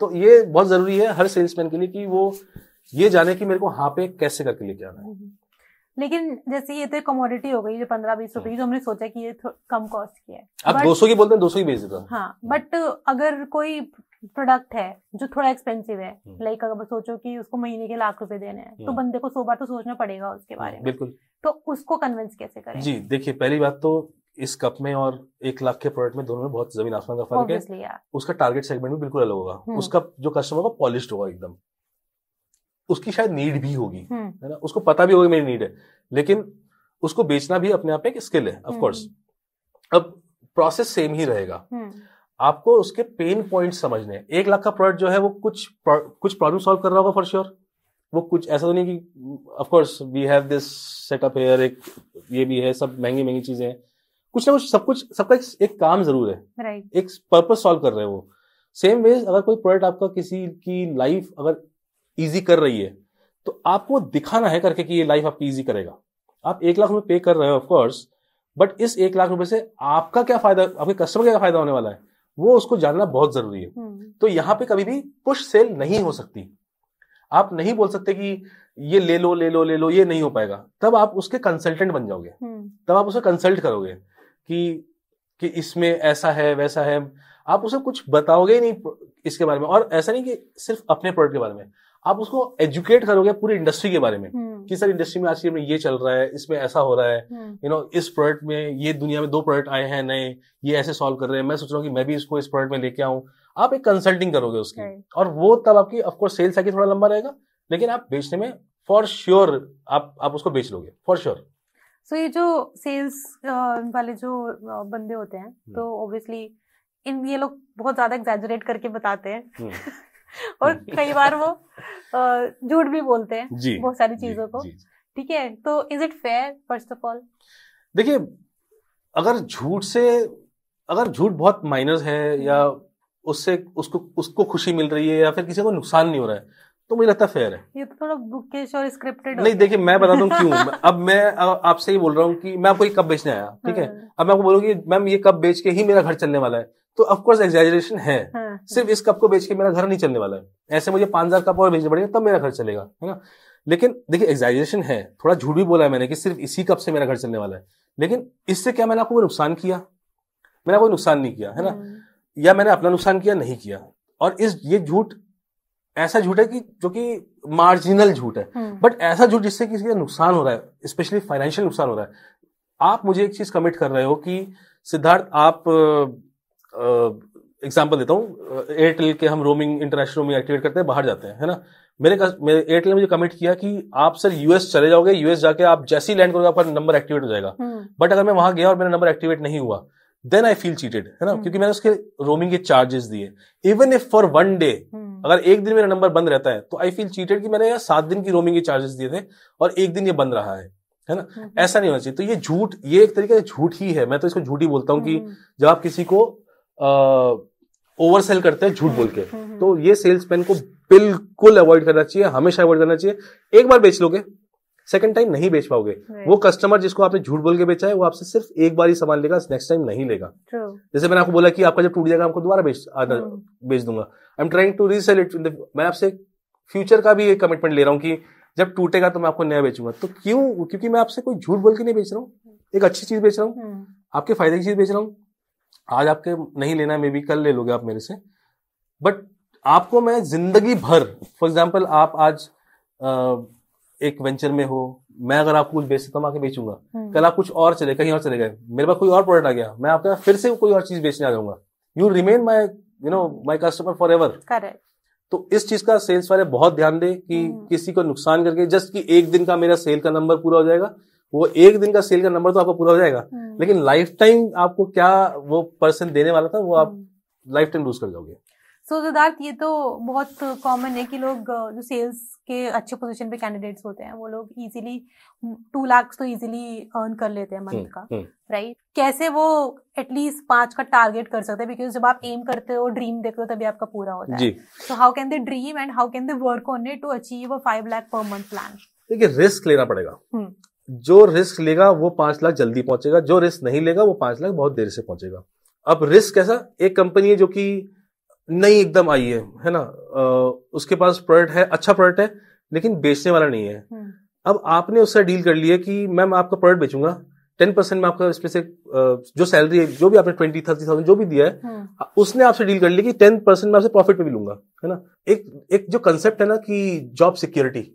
तो ये बहुत जरूरी है हर सेल्समैन के लिए कि वो ये जाने कि मेरे को हाँ पे कैसे करके लेके आना है। लेकिन जैसे ये तो कमोडिटी हो गई जो 15-20 रुपए की, तो हमने सोचा कि ये कम कॉस्ट की है। आप 200 की बोलते हैं, 200 की बेच देता। हाँ, बट अगर कोई प्रोडक्ट है जो थोड़ा एक्सपेंसिव है, लाइक अगर सोचो कि उसको महीने के लाख रुपए देने हैं, तो बंदे को 100 बार तो सोचना पड़ेगा उसके बारे में। बिल्कुल। तो उसको कन्विंस कैसे करें? जी देखिए, पहली बात तो इस कप में और 1 लाख के प्रोडक्ट में दोनों में बहुत जमीन आसमान का फर्क है। उसका टारगेट सेगमेंट भी बिल्कुल अलग होगा। उसका जो कस्टमर होगा पॉलिश्ड होगा एकदम, उसकी शायद नीड भी होगी, है ना, उसको पता भी होगा मेरी नीड है, लेकिन उसको बेचना भी अपने आप में एक स्किल है ऑफ कोर्स। अब प्रोसेस सेम ही रहेगा, आपको उसके पेन पॉइंट समझने। 1 लाख का प्रोडक्ट जो है वो कुछ प्रॉब्लम सॉल्व कर रहा होगा फॉर श्योर। वो कुछ ऐसा तो नहीं कि of course we have this setup here, एक ये भी है, सब महंगी चीजें हैं, कुछ ना कुछ सबका एक काम जरूर है, right. एक पर्पस सॉल्व कर रहे हैं वो। सेम वे अगर कोई प्रोडक्ट आपका किसी की लाइफ अगर इजी कर रही है तो आपको दिखाना है करके कि ये लाइफ आपकी इजी करेगा। आप 1 लाख रुपए पे कर रहे हो ऑफ कोर्स, बट इस 1 लाख रुपए से आपका क्या फायदा, आपके कस्टमर का क्या फायदा होने वाला है, वो उसको जानना बहुत जरूरी है। तो यहाँ पे कभी भी पुश सेल नहीं हो सकती। आप नहीं बोल सकते कि ये ले लो, ये नहीं हो पाएगा। तब आप उसके कंसल्टेंट बन जाओगे, तब आप उसे कंसल्ट करोगे कि इसमें ऐसा है वैसा है। आप उसे कुछ बताओगे ही नहीं इसके बारे में, और ऐसा नहीं कि सिर्फ अपने प्रोडक्ट के बारे में, आप उसको एजुकेट करोगे पूरी इंडस्ट्री के बारे में कि सर इंडस्ट्री में आज के में ये चल रहा है, इसमें ऐसा हो रहा है, इस प्रोडक्ट में ये दुनिया में 2 प्रोडक्ट आए हैं नए, ये ऐसे सॉल्व कर रहे हैं, मैं सोच रहा हूँ कि मैं भी इसको इस प्रोडक्ट में लेके आऊं। आप एक कंसल्टिंग करोगे उसकी, और वो तब आपकी ऑफकोर्स सेल्स साइकिल थोड़ा लंबा रहेगा, लेकिन आप बेचने में फॉर श्योर आप उसको बेच लोगे फॉर श्योर। सो ये जो सेल्स वाले जो बंदे होते हैं, तो ऑब्वियसली ये लोग बहुत ज्यादा एग्जैजरेट करके बताते हैं और कई बार वो झूठ भी बोलते हैं बहुत सारी चीजों को, ठीक है। तो is it fair first of all? देखिए, अगर झूठ बहुत माइनर है या उससे उसको खुशी मिल रही है या फिर किसी को नुकसान नहीं हो रहा है, तो मुझे लगता है फेयर है। ये तो थोड़ा बुकिश और स्क्रिप्टेड नहीं, देखिए मैं बता दूं क्यों। अब मैं आपसे ही बोल रहा हूँ कि मैं आपको ये कप बेचने आया, ठीक है। अब मैं आपको बोलूंगी मैम ये कप बेच के ही मेरा घर चलने वाला है, तो ऑफकोर्स एग्जैजरेशन है। सिर्फ इस कप को बेच के मेरा घर नहीं चलने वाला है, ऐसे मुझे 5000 कप और बेचने पड़ेगा तब मेरा घर चलेगा, है ना। लेकिन देखिए एग्जैजरेशन है, थोड़ा झूठ भी बोला है मैंने कि सिर्फ इसी कप से मेरा घर चलने वाला है, लेकिन इससे क्या मैंने आपको कोई नुकसान किया? मैंने कोई नुकसान नहीं किया, है ना, या मैंने अपना नुकसान किया? नहीं किया। और ये झूठ ऐसा झूठ है कि जो कि मार्जिनल झूठ है, बट ऐसा झूठ जिससे किसी का नुकसान हो रहा है, स्पेशली फाइनेंशियल नुकसान हो रहा है। आप मुझे एक चीज कमिट कर रहे हो कि सिद्धार्थ, आप एग्जांपल देता हूँ, एयरटेल के हम रोमिंग, इंटरनेशनल रोमिंग एक्टिवेट करते हैं, बाहर जाते हैं, है ना। मेरे एयरटेल ने मुझे कमिट किया कि आप सर यूएस चले जाओगे, यूएस जाके आप जैसे ही लैंड करोगे आपका नंबर एक्टिवेट हो जाएगा। बट अगर मैं वहां गया और मेरा नंबर एक्टिवेट नहीं हुआ, देन आई फील चीटेड, है ना, क्योंकि मैंने उसके रोमिंग के चार्जेस दिए। इवन इफ फॉर 1 डे, अगर 1 दिन मेरा नंबर बंद रहता है तो आई फील चीटेड कि मैंने यार 7 दिन की रोमिंग के चार्जेस दिए थे और 1 दिन ये बंद रहा है ना। ऐसा नहीं होना चाहिए। तो ये झूठ, ये एक तरीके से झूठ ही है, मैं तो इसको झूठ ही बोलता हूँ कि जब आप किसी को ओवरसेल करते हैं झूठ बोल के, तो ये सेल्समैन को बिल्कुल अवॉइड करना चाहिए, हमेशा अवॉइड करना चाहिए। एक बार बेच लोगे, सेकंड टाइम नहीं बेच पाओगे। वो कस्टमर जिसको आपने झूठ बोल के बेचा है वो आपसे सिर्फ एक बार ही सामान लेगा, नेक्स्ट टाइम नहीं लेगा। जैसे मैंने आपको बोला कि आपका जब टूट जाएगा आपको दोबारा बेच दूंगा। I am trying to resell it. मैं आपसे फ्यूचर का भी एक कमिटमेंट ले रहा हूँ कि जब टूटेगा तो मैं आपको नया बेचूंगा। तो क्यों? क्योंकि मैं आपसे कोई झूठ बोल के नहीं बेच रहा हूँ, एक अच्छी चीज बेच रहा हूँ, आपके फायदे की चीज बेच रहा हूँ। आज आपके नहीं लेना, मे बी कल ले लोगे आप मेरे से, बट आपको मैं जिंदगी भर, फॉर एग्जाम्पल आप आज एक वेंचर में हो, मैं अगर आपको कुछ बेच सकता हूँ आके बेचूंगा, कल आप कुछ और चले, कहीं और चले गए, मेरे पास कोई और प्रोडक्ट आ गया, मैं आपका फिर से कोई और चीज बेचने आ जाऊंगा। You remain my my customer for ever. Correct. तो इस चीज का सेल्स वाले बहुत ध्यान दे कि किसी को नुकसान करके जस्ट कि 1 दिन का मेरा सेल का नंबर पूरा हो जाएगा, वो 1 दिन का सेल का नंबर तो आपका पूरा हो जाएगा, लेकिन लाइफ टाइम आपको क्या वो पर्सन देने वाला था वो आप लाइफ टाइम लूज कर जाओगे। सो सिद्धार्थ, ये तो बहुत कॉमन है कि लोग जो सेल्स के अच्छे पोजीशन पे कैंडिडेट्स होते हैं वो लोग इजीली 2 लाख तो इजीली अर्न कर लेते हैं मंथ का, राइट। कैसे वो एटलीस्ट 5 का टारगेट कर सकते हैं? बिकॉज जब आप एम करते हो, ड्रीम देखते हो, तभी आपका पूरा होता है। So how can they dream and how can they work on it to achieve a 5 lakh per month plan? देखिए, रिस्क लेना पड़ेगा। जो रिस्क लेगा वो 5 लाख जल्दी पहुंचेगा, जो रिस्क नहीं लेगा वो 5 लाख बहुत देर से पहुंचेगा। अब रिस्क कैसा? एक कंपनी है जो कि नई एकदम आई है ना, उसके पास प्रोडक्ट है, अच्छा प्रोडक्ट है, लेकिन बेचने वाला नहीं है। अब आपने उससे डील कर लिया कि मैम आपका प्रोडक्ट बेचूंगा, 10% में आपका इसमें से जो सैलरी है, जो भी आपने 20-30,000 जो भी दिया है, उसने आपसे डील कर लिया कि 10% में आपसे प्रॉफिट पे भी लूंगा, है ना। एक जो कंसेप्ट है ना कि जॉब सिक्योरिटी,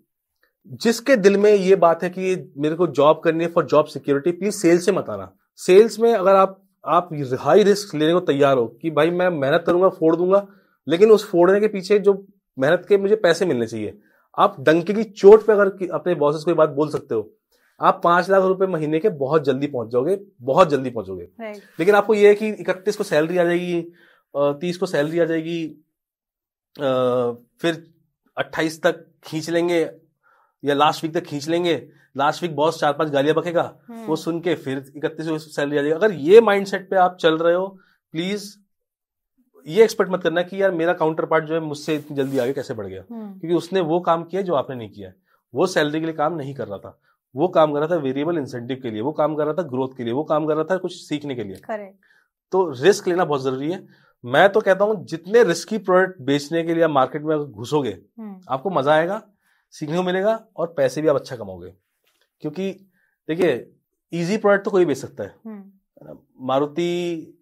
जिसके दिल में ये बात है कि मेरे को जॉब करनी है for job security, please sell से मत आना। सेल्स में अगर आप हाई रिस्क लेने को तैयार हो कि भाई मैं मेहनत करूंगा, फोड़ दूंगा, लेकिन उस फोड़ने के पीछे जो मेहनत के मुझे पैसे मिलने चाहिए, आप डंके की चोट पे अगर अपने बॉसेस को ये बात बोल सकते हो, आप 5 लाख रुपए महीने के बहुत जल्दी पहुंच जाओगे, बहुत जल्दी पहुंचोगे। लेकिन आपको ये है कि 31 को सैलरी आ जाएगी, 30 को सैलरी आ जाएगी, फिर 28 तक खींच लेंगे या लास्ट वीक तक खींच लेंगे, लास्ट वीक बॉस 4-5 गालियां बकेगा, वो सुन के फिर 31 को सैलरी आ जाएगी। अगर ये माइंडसेट पे आप चल रहे हो, प्लीज ये एक्सपेक्ट मत करना कि यार मेरा काउंटर पार्ट जो है मुझसे इतनी जल्दी आगे कैसे बढ़ गया, क्योंकि उसने वो काम किया जो आपने नहीं किया है। वो सैलरी के लिए काम नहीं कर रहा था, वो काम कर रहा था वेरिएबल इंसेंटिव के लिए, वो काम कर रहा था ग्रोथ के लिए, वो काम कर रहा था कुछ सीखने के लिए। करेक्ट। तो रिस्क लेना बहुत जरूरी है। मैं तो कहता हूं जितने रिस्की प्रोडक्ट बेचने के लिए मार्केट में घुसोगे, आपको मजा आएगा, सीखने को मिलेगा और पैसे भी आप अच्छा कमाओगे। क्योंकि देखिए इजी प्रोडक्ट तो कोई बेच सकता है, मारुति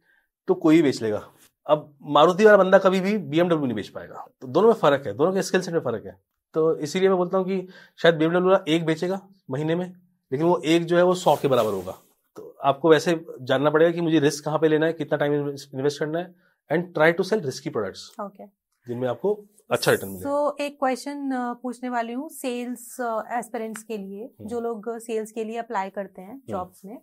तो कोई बेच लेगा। अब मारुति वाला बंदा कभी भी BMW नहीं बेच पाएगा। तो दोनों में फर्क है, दोनों के स्किल सेट में फर्क है। तो इसीलिए मैं बोलता हूँ कि शायद BMW वाला एक बेचेगा महीने में, लेकिन वो एक जो है वो 100 के बराबर होगा। तो आपको वैसे जानना पड़ेगा कि मुझे रिस्क कहाँ पे लेना है, कितना टाइम इन्वेस्ट करना है, and try to sell risky products जिनमें आपको अच्छा रिटर्न मिलेगा। तो एक क्वेश्चन पूछने वाली हूँ सेल्स एस्पिरेंट्स के लिए, जो लोग सेल्स के लिए अप्लाई करते हैं जॉब्स में।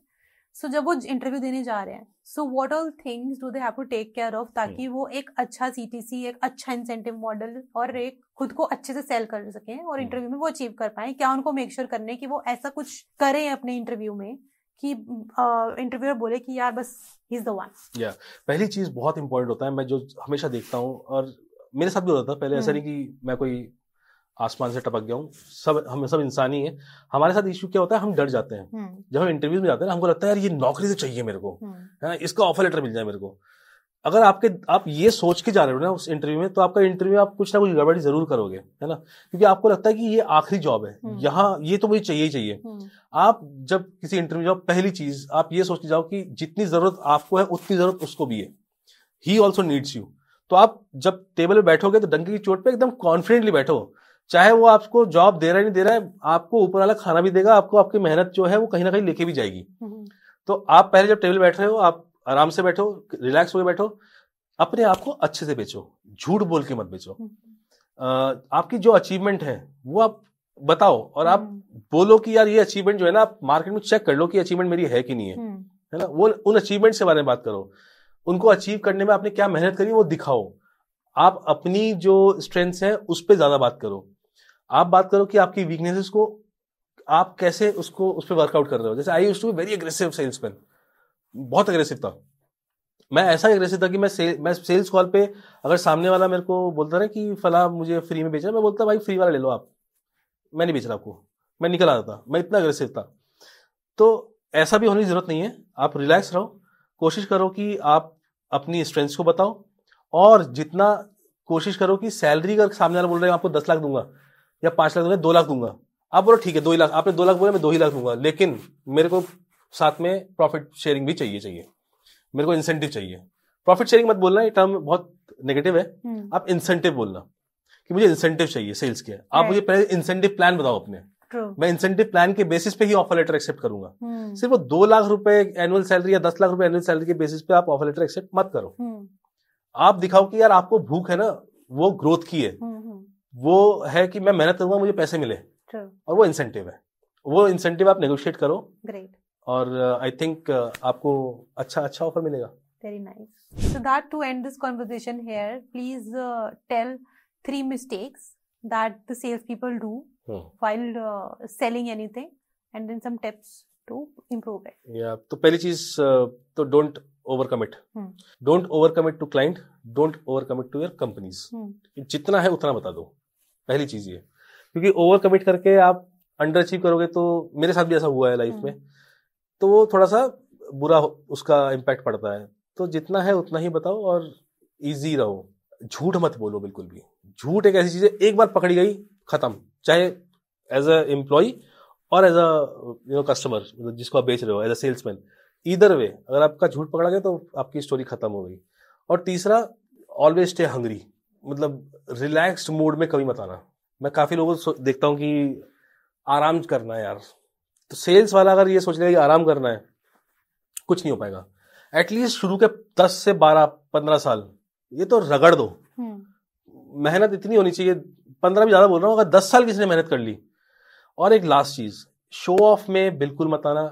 सो जब वो इंटरव्यू देने जा रहे हैं, so what all things do they have to take care of, ताकि वो एक अच्छा CTC, एक अच्छा इंसेंटिव मॉडल और एक खुद को अच्छे से सेल कर सकें और इंटरव्यू में वो अचीव कर पाए? क्या उनको मेक श्योर करने कि वो ऐसा कुछ करें अपने इंटरव्यू में कि इंटरव्यूअर बोले कि यार बस ही इज द वन? पहली चीज बहुत इंपॉर्टेंट होता है, मैं जो हमेशा देखता हूँ और मेरे साथ भी होता था पहले, ऐसा नहीं कि मैं कोई आसमान से टपक गया हूँ, हम सब इंसान ही है। हमारे साथ इश्यू क्या होता है, हम डर जाते हैं जब हम इंटरव्यू में जाते हैं ना, हमको लगता है यार ये नौकरी तो चाहिए मेरे को, है इसका ऑफर लेटर मिल जाए मेरे को। अगर आप ये सोच के जा रहे हो ना उस इंटरव्यू में, तो आपका इंटरव्यू आप कुछ ना कुछ गड़बड़ी जरूर करोगे, है ना, क्योंकि आपको लगता है कि ये आखिरी जॉब है, यहाँ ये तो मुझे चाहिए ही चाहिए। आप जब किसी इंटरव्यू जाओ, पहली चीज आप ये सोच के जाओ कि जितनी जरूरत आपको है उतनी जरूरत उसको भी है, ही ऑल्सो नीड्स यू। तो आप जब टेबल पे बैठोगे तो डंके की चोट पे एकदम कॉन्फिडेंटली बैठो, चाहे वो आपको जॉब दे रहा है नहीं दे रहा है, आपको ऊपर वाला खाना भी देगा, आपको आपकी मेहनत जो है वो कहीं ना कहीं लेके भी जाएगी। तो आप पहले जब टेबल बैठ रहे हो, आप आराम से बैठो, रिलैक्स होकर बैठो, अपने आप को अच्छे से बेचो, झूठ बोल के मत बेचो। आपकी जो अचीवमेंट है वो आप बताओ, और आप बोलो कि यार ये अचीवमेंट जो है ना, आप मार्केट में चेक कर लो कि अचीवमेंट मेरी है कि नहीं है ना। वो उन अचीवमेंट के बारे में बात करो, उनको अचीव करने में आपने क्या मेहनत करी वो दिखाओ। आप अपनी जो स्ट्रेंथ्स है उस पर ज्यादा बात करो। आप बात करो कि आपकी वीकनेसेस को आप कैसे उस पर वर्कआउट कर रहे हो। जैसे I used to be very aggressive salesman, बहुत एग्रेसिव था मैं, ऐसा एग्रेसिव था कि मैं सेल्स कॉल पे अगर सामने वाला मेरे को बोलता ना कि फला मुझे फ्री में बेचना, मैं बोलता भाई फ्री वाला ले लो आप, मैं नहीं बेच रहा आपको, मैं निकल आता था, मैं इतना एग्रेसिव था। तो ऐसा भी होने की जरूरत नहीं है, आप रिलैक्स रहो, कोशिश करो कि आप अपनी स्ट्रेंथ्स को बताओ, और जितना कोशिश करो कि सैलरी का सामने वाला बोल रहे हैं आपको 10 लाख दूंगा या 5 लाख दूंगा, 2 लाख दूंगा, आप बोलो ठीक है 2 ही लाख, आपने 2 लाख बोला मैं 2 ही लाख दूंगा, लेकिन मेरे को साथ में प्रॉफिट शेयरिंग भी चाहिए, मेरे को इंसेंटिव चाहिए। प्रॉफिट शेयरिंग मत बोलना, ये टर्म बहुत नेगेटिव है, आप इंसेंटिव बोलना कि मुझे इंसेंटिव चाहिए सेल्स के। आप मुझे पहले इंसेंटिव प्लान बताओ अपने, मैं इंसेंटिव प्लान के बेसिस पे ही ऑफर लेटर एक्सेप्ट करूंगा। सिर्फ वो 2 लाख रुपए एनुअल सैलरी या 10 लाख रुपए एनुअल सैलरी के बेसिस पे आप ऑफर लेटर एक्सेप्ट मत करो। आप दिखाओ कि यार आपको भूख है ना, वो ग्रोथ की है, वो है कि मैं मेहनत करूंगा मुझे पैसे मिले, और वो इंसेंटिव है, वो इंसेंटिव आप नेगोशिएट करो। ग्रेट। और आई थिंक आपको अच्छा ऑफर मिलेगा। Very nice. So that to end this conversation here, please tell 3 mistakes that the salespeople do while selling anything, and then some tips to improve it. Yeah, तो पहली चीज तो don't overcommit. Don't overcommit to client. Don't overcommit to your companies. जितना है उतना बता दो, पहली चीज ये, क्योंकि ओवरकमिट करके आप अंडर अचीव करोगे, तो मेरे साथ भी ऐसा हुआ है लाइफ में, तो वो थोड़ा सा बुरा उसका इम्पैक्ट पड़ता है। तो जितना है उतना ही बताओ और इजी रहो, झूठ मत बोलो बिल्कुल भी। झूठ एक ऐसी चीज है, एक बार पकड़ी गई खत्म, चाहे एज अ एम्प्लॉय और एज अ कस्टमर, जिसको आप बेच रहे हो, as a salesman, either way अगर आपका झूठ पकड़ा गया तो आपकी स्टोरी खत्म हो गई। और तीसरा, ऑलवेज स्टे हंग्री, मतलब रिलैक्स्ड मूड में कभी मत आना। मैं काफी लोगों को देखता हूँ कि आराम करना है यार, तो सेल्स वाला अगर ये सोच लेगा कि आराम करना है, कुछ नहीं हो पाएगा। एटलीस्ट शुरू के 10 से 12-15 साल ये तो रगड़ दो, मेहनत इतनी होनी चाहिए, 15 भी ज्यादा बोल रहा हूँ, अगर 10 साल किसी ने मेहनत कर ली। और एक लास्ट चीज, शो ऑफ में बिल्कुल मत आना।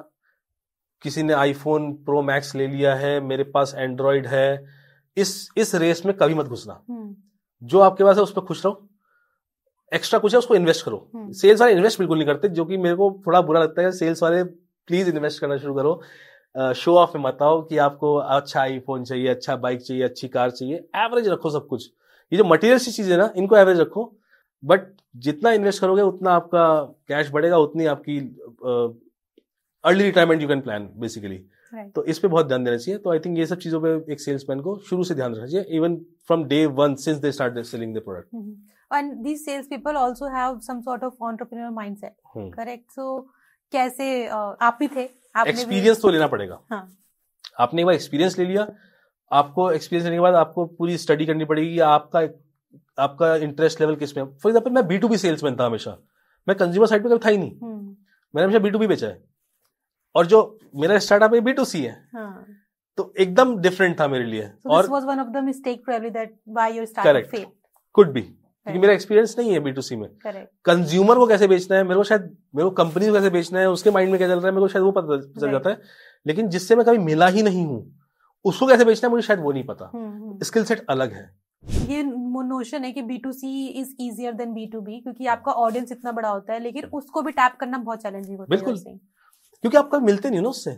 किसी ने आईफोन प्रो मैक्स ले लिया है, मेरे पास एंड्रॉइड है, इस रेस में कभी मत घुसना। जो आपके पास है उस पर खुश रहो, एक्स्ट्रा कुछ है उसको इन्वेस्ट करो। सेल्स वाले इन्वेस्ट बिल्कुल नहीं करते, जो कि मेरे को थोड़ा बुरा लगता है। सेल्स वाले प्लीज इन्वेस्ट करना शुरू करो। शो ऑफ में मत आओ कि आपको अच्छा आईफोन चाहिए, अच्छा बाइक चाहिए, अच्छी कार चाहिए। एवरेज रखो सब कुछ। ये जो मटेरियल सी चीजें ना, इनको एवरेज रखो, बट जितना इन्वेस्ट करोगे उतना आपका कैश बढ़ेगा, उतनी आपकी early retirement you can plan basically. तो इस पे बहुत ध्यान देना चाहिए। तो आई थिंक ये सब चीजों पे एक सेल्समैन को शुरू से ध्यान रखना चाहिए, even from day one since they start selling the product. And these sales people also have some sort of entrepreneurial mindset, correct? So कैसे आप भी थे, एक्सपीरियंस तो लेना पड़ेगा। हाँ। आपने एक बार एक्सपीरियंस ले लिया, आपको एक्सपीरियंस लेने के बाद आपको पूरी स्टडी करनी पड़ेगी आपका इंटरेस्ट लेवल किस में। फॉर एग्जाम्पल मैं B2B सेल्समैन था हमेशा, मैं कंज्यूमर साइड पे कभी था ही नहीं। मैंने हमेशा B2B बेचा है, और जो मेरा स्टार्टअप है B2C है। तो एकदम डिफरेंट था मेरे लिए। और this was one of the mistake probably that why your startup failed. Could be, क्योंकि मेरा एक्सपीरियंस नहीं है B2C में। कंज्यूमर को कैसे बेचना है, मेरे को कंपनी को कैसे बेचना है, उसके माइंड में क्या चल रहा है, मेरे को शायद वो पता चल जाता है। लेकिन जिससे मैं कभी मिला ही नहीं हूँ, उसको कैसे बेचना है मुझे शायद वो नहीं पता। स्किल सेट अलग है। ये नोशन है कि B2C is easier than B2B, क्योंकि आपका ऑडियंस इतना बड़ा होता है, लेकिन उसको भी टैप करना बहुत चैलेंजिंग होता है। बिल्कुल, क्योंकि आप कभी मिलते नहीं ना उससे।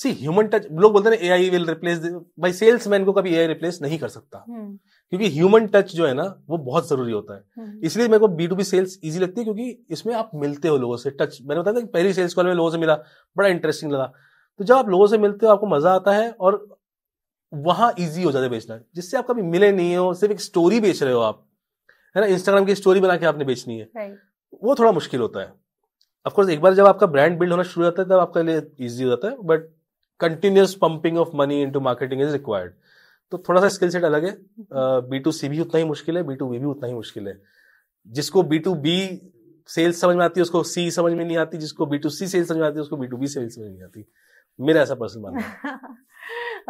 सी ह्यूमन टच, लोग बोलते हैं एआई विल रिप्लेस, भाई सेल्समैन को कभी एआई रिप्लेस नहीं कर सकता, क्योंकि ह्यूमन टच जो है ना वो बहुत जरूरी होता है। इसलिए मेरे को B2B सेल्स इजी लगती है, क्योंकि इसमें आप मिलते हो लोगों से। टच, मैंने बताया था पहली सेल्स कॉल में लोगों से मिला, बड़ा इंटरेस्टिंग लगा। तो जब आप लोगों से मिलते हो आपको मजा आता है, और वहां इजी हो जाता है बेचना। जिससे आप कभी मिले नहीं हो, सिर्फ एक स्टोरी बेच रहे हो आप, है ना, इंस्टाग्राम की स्टोरी बना के आपने बेचनी है, वो थोड़ा मुश्किल होता है। ऑफ कोर्स एक बार जब आपका ब्रांड बिल्ड होना शुरू हो जाता है तब आपके लिए इजी हो जाता है, but continuous pumping of money into marketing is required. तो थोड़ा सा स्किल सेट अलग है। B2C भी उतना ही मुश्किल है, B2B भी उतना ही मुश्किल है। जिसको B2B सेल्स समझ में आती है उसको C समझ में नहीं आती, जिसको B2C सेल्स समझ में आती है उसको B2B सेल्स समझ में नहीं आती। मेरा ऐसा पर्सनल मानना है।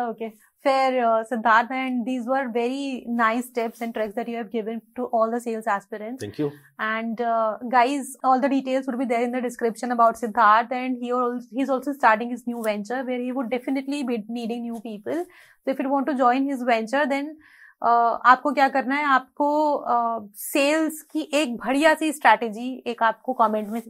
Okay, fair, Siddharth, and these were very nice tips and tricks that you have given to all the sales aspirants. Thank you. And guys, all the details would be there in the description about Siddharth, and he's also starting his new venture where he would definitely be needing new people. So if you want to join his venture, then आपको क्या करना है, आपको sales की एक बढ़िया सी strategy एक आपको कमेंट में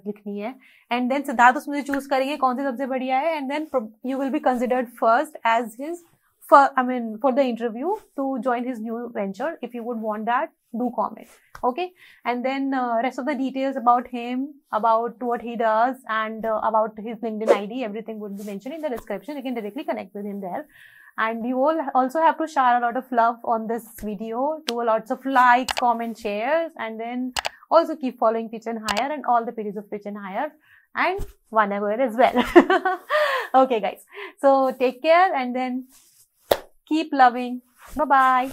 लिखनी है, एंड देन सिद्धार्थ उसमें चूज करेंगे कौन सी सबसे बढ़िया है, and then you will be considered first as his for the interview to join his new venture. If you would want that, do comment. Okay, and then rest of the details about him, about what he does, and about his LinkedIn ID, everything would be mentioned in the description. You can directly connect with him there. And you all also have to share a lot of love on this video. Do lots of likes, comments, shares, and then also keep following Pitch and Hire and all the pages of Pitch and Hire and Whenever as well. Okay, guys. So take care and then keep loving. Bye-bye.